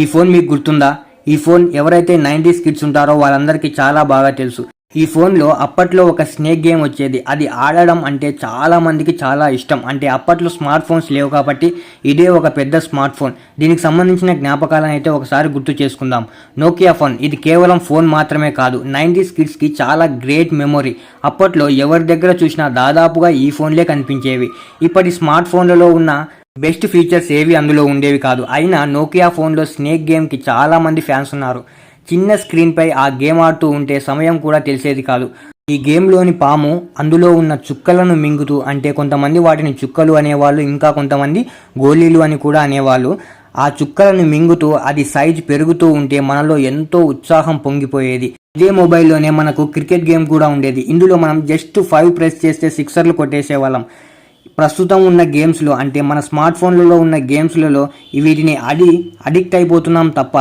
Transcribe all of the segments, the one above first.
ఈ ఫోన్ మీకు గుర్తుందా? ఈ ఫోన్ ఎవరైతే 90s కిడ్స్ ఉంటారో వాళ్ళందరికీ చాలా బాగా తెలుసు. ఈ ఫోన్లో అప్పట్లో ఒక స్నేక్ గేమ్ వచ్చేది. అది ఆడడం అంటే చాలా మందికి చాలా ఇష్టం. అంటే అప్పట్లో స్మార్ట్ ఫోన్స్ లేవు కాబట్టి ఇదే ఒక పెద్ద స్మార్ట్ ఫోన్. దీనికి సంబంధించిన జ్ఞాపకాలను అయితే ఒకసారి గుర్తు చేసుకుందాం. Nokia phone. ఇది కేవలం ఫోన్ మాత్రమే కాదు, 90s కిడ్స్కి చాలా గ్రేట్ మెమొరీ. అప్పట్లో ఎవరి దగ్గర చూసినా దాదాపుగా ఈ ఫోన్లే కనిపించేవి. ఇప్పటి స్మార్ట్ ఫోన్లలో ఉన్న బెస్ట్ ఫీచర్స్ ఏవి అందులో ఉండేవి కాదు. అయినా నోకియా ఫోన్లో స్నేక్ గేమ్కి చాలా మంది ఫ్యాన్స్ ఉన్నారు. చిన్న స్క్రీన్పై ఆ గేమ్ ఆడుతూ ఉంటే సమయం కూడా తెలిసేది కాదు. ఈ గేమ్లోని పాము అందులో ఉన్న చుక్కలను మింగుతూ, అంటే కొంతమంది వాటిని చుక్కలు అనేవాళ్ళు, ఇంకా కొంతమంది గోళీలు అని కూడా అనేవాళ్ళు. ఆ చుక్కలను మింగుతూ అది సైజ్ పెరుగుతూ ఉంటే మనలో ఎంతో ఉత్సాహం పొంగిపోయేది. ఇదే మొబైల్లోనే మనకు క్రికెట్ గేమ్ కూడా ఉండేది. ఇందులో మనం జస్ట్ 5 ప్రెస్ చేస్తే సిక్సర్లు కొట్టేసేవాళ్ళం. ప్రస్తుతం ఉన్న గేమ్స్లో, అంటే మన స్మార్ట్ ఫోన్లలో ఉన్న గేమ్స్లలో వీటిని అడిక్ట్ అయిపోతున్నాం తప్ప,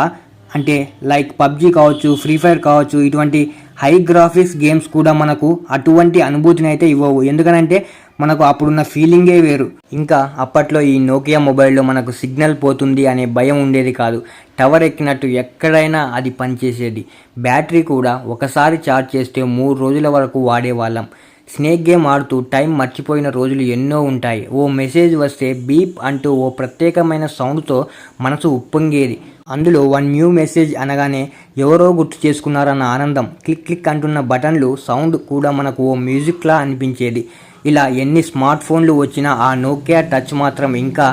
అంటే లైక్ పబ్జీ కావచ్చు, ఫ్రీ ఫైర్ కావచ్చు, ఇటువంటి హై గ్రాఫిక్స్ గేమ్స్ కూడా మనకు అటువంటి అనుభూతిని అయితే ఇవ్వవు. ఎందుకనంటే మనకు అప్పుడున్న ఫీలింగే వేరు. ఇంకా అప్పట్లో ఈ నోకియా మొబైల్లో మనకు సిగ్నల్ పోతుంది అనే భయం ఉండేది కాదు. టవర్ ఎక్కినట్టు ఎక్కడైనా అది పనిచేసేది. బ్యాటరీ కూడా ఒకసారి ఛార్జ్ చేస్తే 3 రోజుల వరకు వాడేవాళ్ళం. స్నేక్ గేమ్ ఆడుతూ టైం మర్చిపోయిన రోజులు ఎన్నో ఉంటాయి. ఓ మెసేజ్ వస్తే బీప్ అంటూ ఓ ప్రత్యేకమైన సౌండ్తో మనసు ఉప్పొంగేది. అందులో 1 న్యూ మెసేజ్ అనగానే ఎవరో గుర్తు చేసుకున్నారన్న ఆనందం. క్లిక్ క్లిక్ అంటున్న బటన్లు సౌండ్ కూడా మనకు ఓ మ్యూజిక్లా అనిపించేది. ఇలా ఎన్ని స్మార్ట్ ఫోన్లు వచ్చినా ఆ నోకియా టచ్ మాత్రం ఇంకా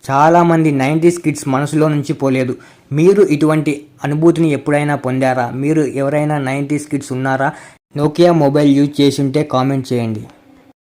చాలామంది 90s కిడ్స్ మనసులో నుంచి పోలేదు. మీరు ఇటువంటి అనుభూతిని ఎప్పుడైనా పొందారా? మీరు ఎవరైనా 90s కిడ్స్ ఉన్నారా? నోకియా మొబైల్ యూజ్ చేసి ఉంటే కామెంట్ చేయండి.